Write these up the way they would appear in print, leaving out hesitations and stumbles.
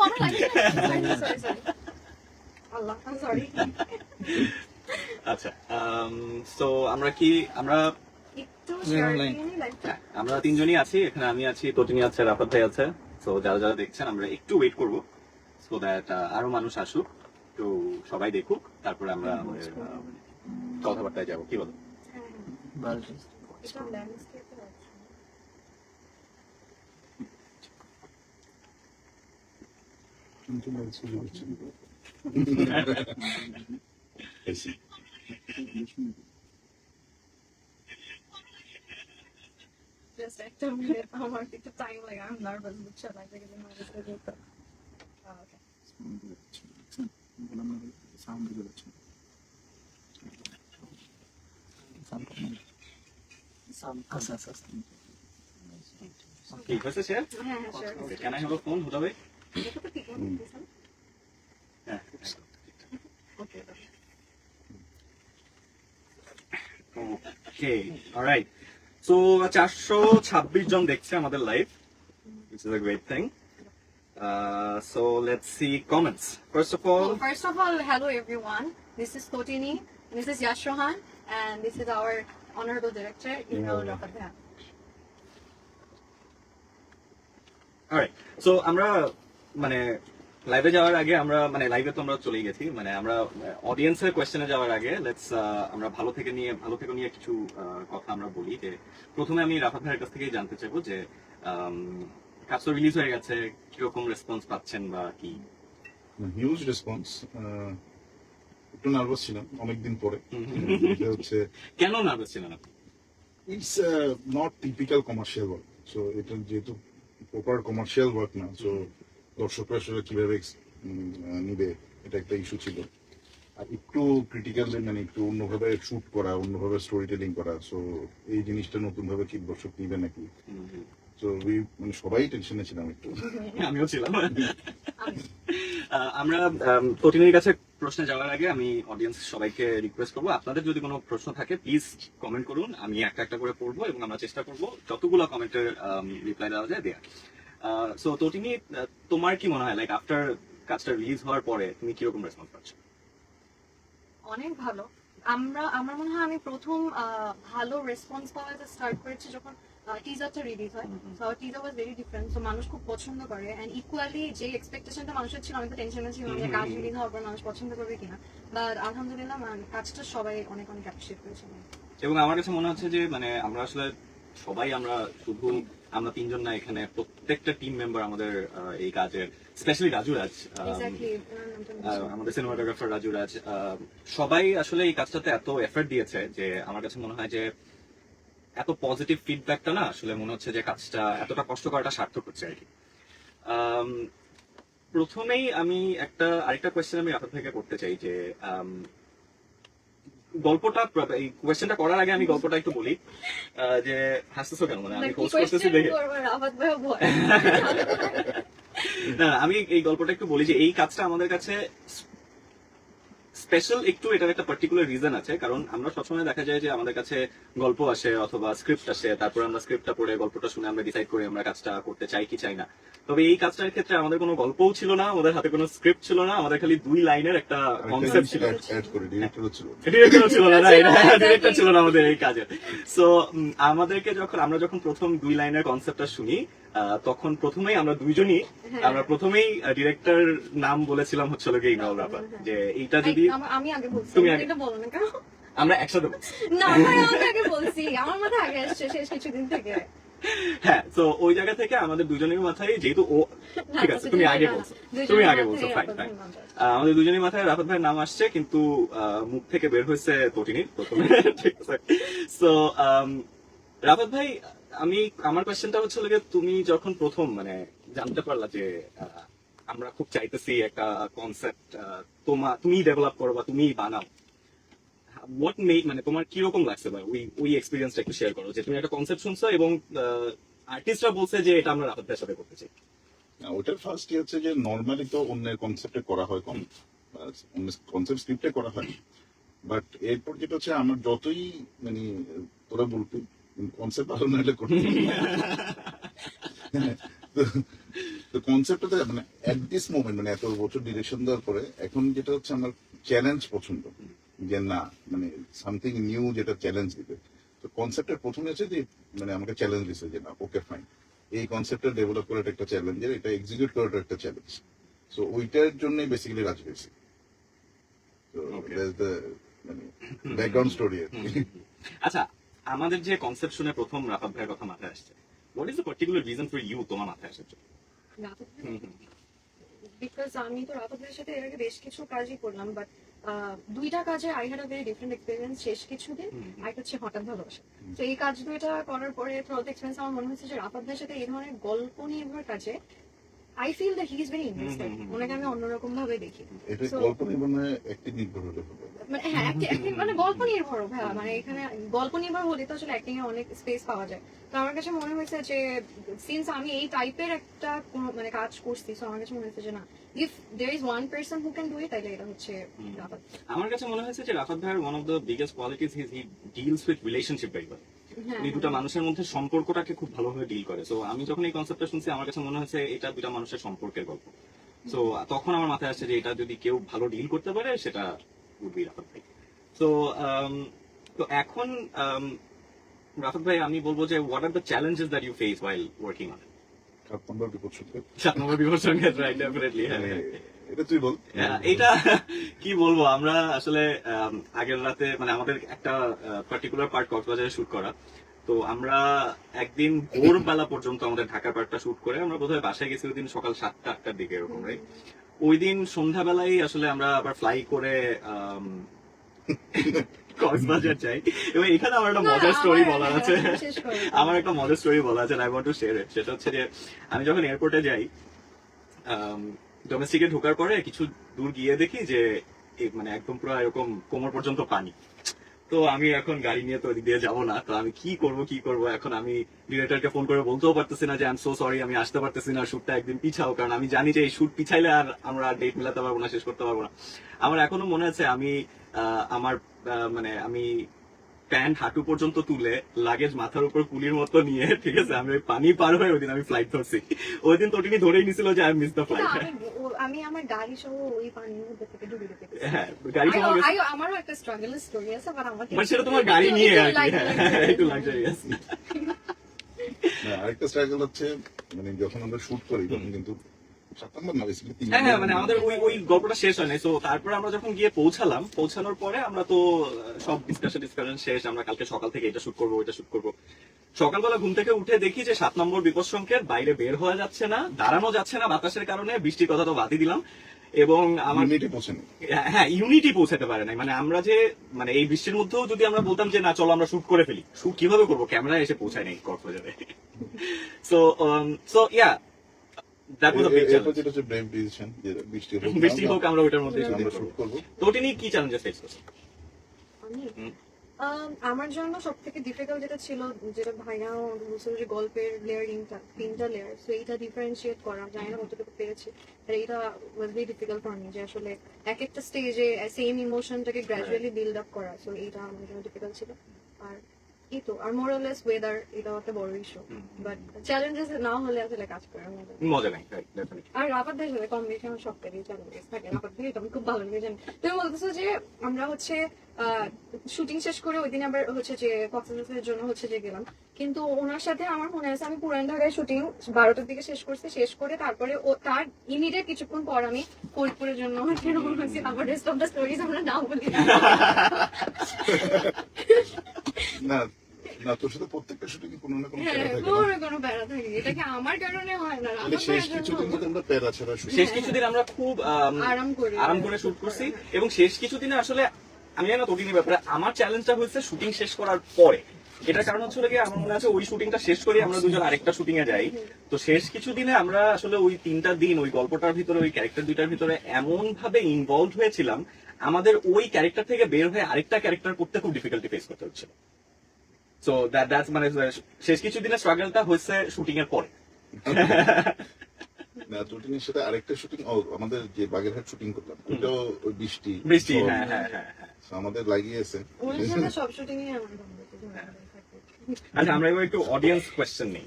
আমার লাগে sorry Allah I sorry আচ্ছা সো আমরা একটু শেয়ার online. করি লাইভটা আমরা তিনজনই আছি এখানে, আমি আছি, তটিনী আছে, রাফাত ভাই আছে। সো যারা যারা দেখছেন আমরা একটু ওয়েট করব সো দ্যাট আরো মানুষ আসুক, তো সবাই দেখুক, তারপরে আমরা আমাদের কথাবার্তায় যাবো, কি বলো? এটা ল্যান্ডস্কেপে আছে জাস্ট একটা মিনিট আমার একটু টাইম লাগে আমি নার্ভাস বুঝছো লাইভে গেলে নার্ভাস হয়ে যেত ওকে কি হয়েছে শেয়ার? হ্যাঁ share can I have a phone Huda ভাই? দেখো তো ঠিক আছে হ্যাঁ ওকে ওকে অলরাইট। সো 426 জন দেখছে আমাদের live, which is a great thing. So let's see comments. First of all, First of all, hello everyone. This is Totini, this is Yash Rohan, and this is our honorable director, Imran Rafat Bhai. alright. So আমরা মানে লাইভে যাওয়ার আগে আমরা মানে লাইভে তো আমরা চলেই গেছি, মানে আমরা অডিয়েন্সের কোয়েশ্চেনে যাওয়ার আগে লেটস আমরা ভালো থেকে নিয়ে কিছু কথা আমরা বলি। যে প্রথমে আমি রাফাত ভাইয়ের কাছ থেকেই জানতে চাইবো যে কাজ তো রিলিজ হয়ে গেছে, কিরকম রেসপন্স পাচ্ছেন বা কি? Huge response. একটু নার্ভাস ছিলাম অনেকদিন পরে। এটা হচ্ছে কেন নার্ভাস ছিলেন আপনি? It's not typical commercial work, so এটা যেহেতু প্রপার কমার্শিয়াল ওয়ার্ক না, সো দর্শকরা আসলে কিভাবে নিবে এটা একটা ইস্যু ছিল। আর একটু ক্রিটিক্যাল, মানে একটু অন্যভাবে শুট করা, অন্যভাবে স্টোরি টেলিং করা, সো এই জিনিসটা নতুন ভাবে কি দর্শক নিবে নাকি, তো মানে সবাই টেনশনে ছিলাম একটু। আমিও ছিলাম। আমরা তটিনীর কাছে প্রশ্নে যাওয়ার আগে আমি অডিয়েন্স সবাইকে রিকোয়েস্ট করবো, আপনাদের যদি কোনো প্রশ্ন থাকে প্লিজ কমেন্ট করুন, আমি একটা একটা করে পড়বো এবং আমরা চেষ্টা করবো যতগুলো কমেন্টের রিপ্লাই দেওয়া যায় দেওয়া। সো তটিনী, তোমার কি মনে হয় লাইক আফটার কাজটা রিলিজ হওয়ার পরে তুমি কিরকম রেসপন্স পাচ্ছ? অনেক ভালো। আমার মনে হয় আমি প্রথম ভালো রেসপন্স পাওয়া স্টার্ট করেছি যখন টিজারটা রিলিজ হয়। So teaser was very different, so মানুষ খুব পছন্দ করে এন্ড ইকুয়ালি যে এক্সপেকটেশনটা মানুষের ছিল, আমি তো টেনশনে ছিলাম যে কাজ রিলিজ হওয়ার পর মানুষ পছন্দ করবে কিনা, বাট আলহামদুলিল্লাহ কাজটা সবাই অনেক অনেক অ্যাপ্রিশিয়েট করেছে। এবং আমার কাছে মনে হচ্ছে যে মানে আমরা আসলে সবাই, শুধু আমরা তিনজন না, এখানে প্রত্যেকটা টিম মেম্বার আমাদের এই কাজের, স্পেশালি রাজুরাজ, আমাদের সিনেমাটোগ্রাফার রাজুরাজ, সবাই আসলে এই কাজটাতে এত এফর্ট দিয়েছে যে আমার কাছে মনে হয় যে এত পজিটিভ ফিডব্যাকটা না, আসলে মনে হচ্ছে যে কাজটা এতটা কষ্ট করাটা সার্থক হচ্ছে আর কি। প্রথমেই আমি আরেকটা কোয়েশ্চেন আমি রাফাত ভাইকে করতে চাই যে গল্পটা, এই কোয়েশ্চেনটা করার আগে আমি গল্পটা একটু বলি। যে হাসতেছো কেন? মানে আমি হোস্ট করতেছি দেখে না, আমি এই গল্পটা একটু বলি যে এই কাজটা আমাদের কাছে স্পেশাল একটু, এটার একটা পার্টিকুলার রিজন আছে। কারণ আমরা সবসময় দেখা যায় যে আমাদের কাছে গল্প আসে অথবা স্ক্রিপ্ট আসে, তারপর আমরা স্ক্রিপ্টটা পড়ে গল্পটা শুনে আমরা ডিসাইড করি আমরা কাজটা করতে চাই কি চাই না। তবে এই কাজটার ক্ষেত্রে আমাদের কোনো গল্পও ছিল না, আমাদের হাতে কোনো স্ক্রিপ্ট ছিল না, আমাদের খালি 2 লাইনের একটা কনসেপ্ট ছিল। ডিরেক্টরও ছিল না, ডিরেক্টর ছিল না আমাদের এই কাজের। সো আমরা যখন প্রথম 2 লাইনের কনসেপ্টটা শুনি, তখন প্রথমেই আমরা দুইজনই ডিরেক্টর নাম বলেছিলাম হচ্ছে ইকবাল রাফাত, যে এইটা যদি আমি আগে বলছি, তুমি এটা বলো না কেন? আমরা একসাথে বলছি। না আমি আগে বলছি, আমার মাথায় আগে আসছে শেষ কিছুদিন থেকে। হ্যাঁ, তো ওই জায়গা থেকে আমাদের দুজনের মাথায়, যেহেতু ও ঠিক আছে তুমি আগে বলছো ফাইন, আমাদের দুজনের মাথায় রাফাত ভাইয়ের নাম আসছে, কিন্তু মুখ থেকে বের হয়েছে তটিনীর প্রথমে। ঠিক আছে। সো রাফাত ভাই, আমার কোয়েশ্চেনটা হচ্ছে তুমি যখন প্রথম মানে জানতে পারলা যে আমরা খুব চাইতেছি একটা কনসেপ্ট তুমি ডেভেলপ করো বা তুমি বানাও, হোয়াট মেড, মানে তোমার কিরকম লাগছে বা ওই এক্সপিরিয়েন্সটা একটু শেয়ার করো, যে তুমি একটা কনসেপ্ট শুনছো এবং আর্টিস্টরা বলছে যে এটা আমরা রাফাত ভাইয়ের সাথে করতে চাই। ওটার ফার্স্ট হচ্ছে যে নর্মালি তো অন্যের কনসেপ্টে করা হয়, কনসেপ্ট স্ক্রিপ্টে করা হয়, বাট এরপর যেটা হচ্ছে আমার যতই মানে তোরা বলতে কনসেপ্ট ভালো না হলে করতে তো কনসেপ্টটা মানে এট দিস মোমেন্ট মানে এত বছর ডিরেকশন দেওয়ার পরে এখন যেটা হচ্ছে আমার চ্যালেঞ্জ পছন্দ, যে না মানে সামথিং নিউ যেটা চ্যালেঞ্জ দিবে। তো কনসেপ্টের প্রথমে আছে যে মানে আমাকে চ্যালেঞ্জ দিছে যে না ওকে ফাইন, এই কনসেপ্টটা ডেভেলপ করাটা একটা চ্যালেঞ্জের, এটা এক্সিকিউট করাটা একটা চ্যালেঞ্জ। সো ওইটার জন্যই বেসিক্যালি রাজি হয়েছে। তো Okay. দ্যাটস দ্য মানে ব্যাকগ্রাউন্ড স্টোরি আর কি। আচ্ছা, আমাদের যে কনসেপ্ট শুনে প্রথম রাফাত ভাইয়ের কথা মাথায় আসছে, what is the particular reason for you তোমার মাথায় আসার জন্য? বিকজ আমি তো রাফাতের সাথে এর আগে বেশ কিছু কাজই করলাম, বাট দুইটা কাজে I had a very different experience. শেষ কিছুদিন আর হচ্ছে হঠাৎ ভালোবাসা। তো এই কাজ দুইটা করার পরে থ্রুআউট এক্সপিরিয়েন্স আমার মনে হচ্ছে যে রাফাত ভাইয়ের সাথে এই ধরনের গল্প নির্ভর কাজে I feel that he is very invested. ওনাকে আমি অন্যরকম ভাবে দেখি। এটা So, গল্প নির্মাণে অ্যাক্টিং নির্ভর হতে হবে। মানে হ্যাঁ acting মানে গল্প নির্ভর ভাইয়া, মানে এখানে গল্প নির্ভর হলে তো আসলে অ্যাক্টিং এ অনেক স্পেস পাওয়া যায়। তো আমার কাছে মনে হয়েছে যে সিন্স আমি এই টাইপের একটা মানে কাজ করছি, তো আমার কাছে মনে হয়েছে যে না, if there is one person who can do it, তাহলে এটা হচ্ছে রাফাত। আমার কাছে মনে হয়েছে যে রাফাত ভাইয়ের one of the biggest qualities he deals with relationship very well. হ্যাঁ, উনি দুটা মানুষের মধ্যে সম্পর্কটাকে খুব ভালোভাবে ডিল করে। সো আমি যখন এই কনসেপ্টটা শুনছি আমার কাছে মনে হয়েছে এটা দুটা মানুষের সম্পর্কের গল্প। সো তখন আমার মাথায় আসছে যে এটা যদি কেউ ভালো ডিল করতে পারে সেটা উড বি রাফাত ভাই। তো তো এখন রাফাত ভাই আমি বলবো যে what are the challenges that you face while working on 7 নম্বর বিপদ সত্য। 7 নম্বর বিবর্ষণ, রাইট, ডেফিনেটলি। হ্যাঁ, এটা তুই বল। এটা কি বলবো, আমরা আসলে আগের রাতে মানে আমাদের একটা পার্টিকুলার পার্ট কক্সবাজারে শুট করা। তো আমরা একদিন ভোরবেলা পর্যন্ত আমাদের ঢাকার পার্টটা শুট করে আমরা বোধহয় বাসায় গেছি ওই দিন সকাল 7টা-8টার দিকে এরকম, রাইট? ওই দিন সন্ধ্যাবেলায় আসলে আমরা আবার ফ্লাই করে কক্সবাজার যাই। এবং এখানে আমার একটা মজার স্টোরি বলার আছে, আমার একটা মজার স্টোরি বলা আছে, I want to share it. সেটা হচ্ছে যে আমি যখন এয়ারপোর্টে যাই, ডোমেস্টিকে ঢোকার পরে কিছু দূর গিয়ে দেখি যে মানে একদম পুরো এরকম কোমর পর্যন্ত পানি। তো আমি এখন গাড়ি নিয়ে তো ওদিক দিয়ে যাবো না, তো আমি কি করব এখন আমি ডিরেক্টরকে ফোন করে বলতেও পারতেছি না যে আই এম সো সরি আমি আসতে পারতেছি না, শুটটা একদিন পিছাও, কারণ আমি জানি যে এই শুট পিছাইলে আর আমরা ডেট মিলাতে পারবো না, শেষ করতে পারবো না। আমার এখনো মনে আছে আমি আমার মানে আমি প্যান্ট হাঁটু পর্যন্ত তুলে লাগেজ মাথার উপর কুলির মতো নিয়ে, ঠিক আছে, আমি ওই পানি পার হয়ে ওই দিন আমি ফ্লাইট ধরছি। ওই দিন তোটিনি ধরেই নিছিল যে আই মিস দ্য ফ্লাইট। আমি আমার গাড়ি সহ ওই পানির মধ্যে থেকে ডুবে যেতে গেছি। হ্যাঁ, গাড়ি সহ গেছি। আমারও একটা স্ট্রাগল স্টোরি আছে, বাট আমার মানে সেটা তোমার গাড়ি নিয়ে আর কি, হ্যাঁ, একটু লাক্সারিয়াস। না, আরেকটা স্ট্রাগল হচ্ছে মানে যখন আমরা শুট করি তখন কিন্তু 7 নম্বর না বেসিক্যালি 3 হ্যাঁ, মানে আমাদের ওই গল্পটা শেষ হয় নাই। তো তারপরে আমরা যখন গিয়ে পৌঁছানোর পরে আমরা তো সব ডিসকাশন শেষ, আমরা কালকে সকাল থেকে এটা শুট করবো ওইটা শুট করবো। সকালবেলা ঘুম থেকে উঠে দেখি যে 7 নম্বর বিপদ সংকেত, বাইরে বের হওয়া যাচ্ছে না, দাঁড়ানো যাচ্ছে না বাতাসের কারণে, বৃষ্টির কথা তো বাদই দিলাম। এবং আমার ইউনিটি পৌঁছানো, হ্যাঁ ইউনিটি পৌঁছাতে পারে নাই। মানে আমরা যে মানে এই বৃষ্টির মধ্যেও যদি আমরা বলতাম যে না চলো আমরা শুট করে ফেলি, শুট কিভাবে করবো, ক্যামেরা এসে পৌঁছায় নাই কক্সবাজারে। So yeah that was a big challenge. যেটা হচ্ছে ব্রেভ ডিসিশন যে বৃষ্টি হোক আমরা ওইটার মধ্যে আমরা শুট করব। তো ওটা নিয়ে কি চ্যালেঞ্জেস ফেস করছো? আমার জন্য সব থেকে ডিফিকাল্ট যেটা ছিল, যেটা ভাইয়া বলছিল যে গল্পের লেয়ারিংটা 3টা লেয়ার, সো এইটা ডিফারেন্সিয়েট করা, জানি না কতটুকু পেরেছি, আর এইটা was very difficult for me, যে আসলে এক একটা স্টেজে সেম ইমোশনটাকে গ্র্যাজুয়ালি বিল্ড আপ করা, সো এইটা আমার জন্য ডিফিকাল্ট ছিল। আর এই তো, আর মোরালেস ওয়েদার, এটাও একটা বড় ইস্যু, বাট চ্যালেঞ্জেস না হলে আসলে কাজ করার মতো মজা নাই, রাইট, ডেফিনেটলি। আর রাফাত ভাইয়ের সাথে কম্বিনেশন আমার সবটাই চ্যালেঞ্জেস থাকে। রাফাত ভাই এটা আমি খুব ভালো লাগে জানি। তুমি বলতেছো যে আমরা হচ্ছে শুটিং শেষ করে ওই দিন আবার হচ্ছে যে কক্সবাজারের জন্য হচ্ছে যে গেলাম, কিন্তু ওনার সাথে আমার মনে আছে আমি পুরান ঢাকায় শুটিং 12টার দিকে শেষ করছি, শেষ করে তারপরে ও তার ইমিডিয়েট কিছুক্ষণ পর আমি ফরিদপুরের জন্য হচ্ছে রওনা হয়েছি। আমার রেস্ট অফ দ্য স্টোরিজ আমরা নাও বলি না না, তোর সাথে প্রত্যেকটা শুটিং কোনো না কোনো প্যারা থাকে, কোনো প্যারা থাকে, এটা কি আমার কারণে হয় না, মানে শেষ কিছুদিন মধ্যে আমরা প্যারা ছাড়া শুট শেষ কিছুদিন আমরা খুব আরাম করে শুট করছি। এবং শেষ কিছুদিনে আসলে আমি জানি না তোটিনের ব্যাপারে, আমার চ্যালেঞ্জটা হয়েছে শুটিং শেষ করার পরে। এটার কারণ হচ্ছে কি, আমার মনে আছে ওই শুটিংটা শেষ করে আমরা দুজন আরেকটা শুটিং এ যাই। তো শেষ কিছুদিনে আমরা আসলে ওই 3টা দিন ওই গল্পটার ভিতরে, ওই ক্যারেক্টার দুইটার ভিতরে এমন ভাবে ইনভলভ হয়েছিলাম, আমাদের ওই ক্যারেক্টার থেকে বের হয়ে আরেকটা ক্যারেক্টার করতে খুব ডিফিকাল্টি ফেস করতে হচ্ছিল। সো দ্যাটস মানে শেষ কিছুদিনের স্ট্রাগলটা হয়েছে শুটিং এর পরে। না, তোটিনের সাথে আরেকটা শুটিং আমাদের যে বাগেরহাট শুটিং করলাম ওটাও ওই বৃষ্টি, হ্যাঁ হ্যাঁ হ্যাঁ হ্যাঁ। So, আমাদের লাগিয়েছে। ওনার সাথে সব শুটিং এ আমার আচ্ছা, আমরা এবার একটু অডিয়েন্স কোয়েশ্চেন নেই।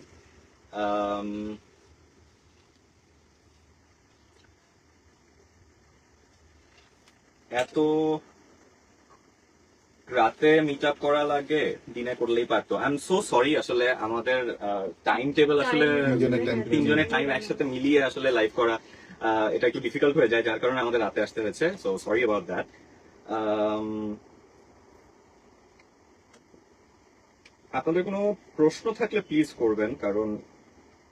এত রাতে মিট আপ করা লাগে, দিনে করলেই পারতো। আই এম সো সরি, আসলে আমাদের টাইম টেবিল আসলে তিনজনের টাইম একসাথে মিলিয়ে আসলে লাইভ করা এটা একটু ডিফিকাল্ট হয়ে যায়, যার কারণে আমাদের রাতে আসতে হয়েছে। So sorry about that. আপনাদের কোনো প্রশ্ন থাকলে প্লিজ করবেন, কারণ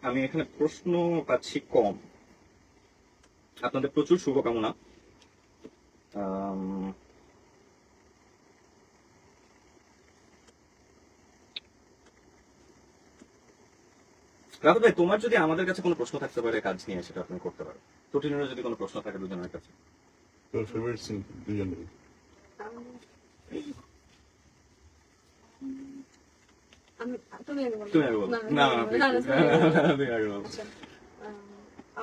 আমি এখানে প্রশ্ন পাচ্ছি কম। আপনাদের প্রচুর শুভকামনা। রাহুল ভাই, তোমার যদি আমাদের কাছে কোনো প্রশ্ন থাকতে পারে কাজ নিয়ে, সেটা আপনি করতে পারো। তটিনেরও যদি কোনো প্রশ্ন থাকে দুজনের কাছে। তোর ফেভারিট সিন দুজনেরই। তুমি আগে বলো। তুমি আগে বলো। না, না, তুমি আগে বলো। তুমি আগে বলো। আচ্ছা,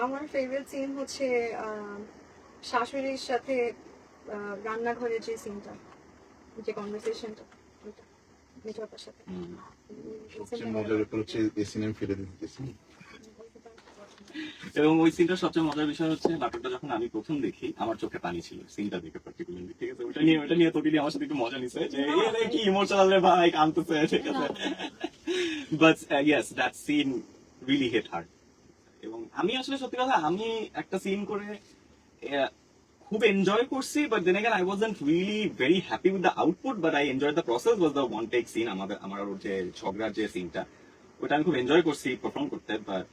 আমার ফেভারিট সিন হচ্ছে শাশুড়ির সাথে রান্নাঘরের যে সিনটা, যে কনভারসেশনটা, মিঠুয়াপার সাথে। সবচেয়ে মজার ব্যাপার হচ্ছে এই সিনেমা ফিরে দিতেছি। এবং ওই সিনটার সবচেয়ে মজার বিষয় হচ্ছে, নাটকটা যখন আমি প্রথম দেখি আমার চোখে পানি ছিল সিনটা দেখে পার্টিকুলারলি, ঠিক আছে? ওটা নিয়ে তটিনি আমার সাথে একটু মজা নিছে যে এ কি ইমোশনাল রে ভাই, কাঁদতেছে, ঠিক আছে? But yes, that scene really hit heart. এবং আমি আসলে সত্যি কথা, আমি একটা সিন করে খুব এনজয় করছি, but then again I wasn't really very happy with the output, but I enjoy the process. Was the one take scene, আমার যে ঝগড়ার যে সিনটা, ওটা আমি খুব এনজয় করছি পারফর্ম করতে, বাট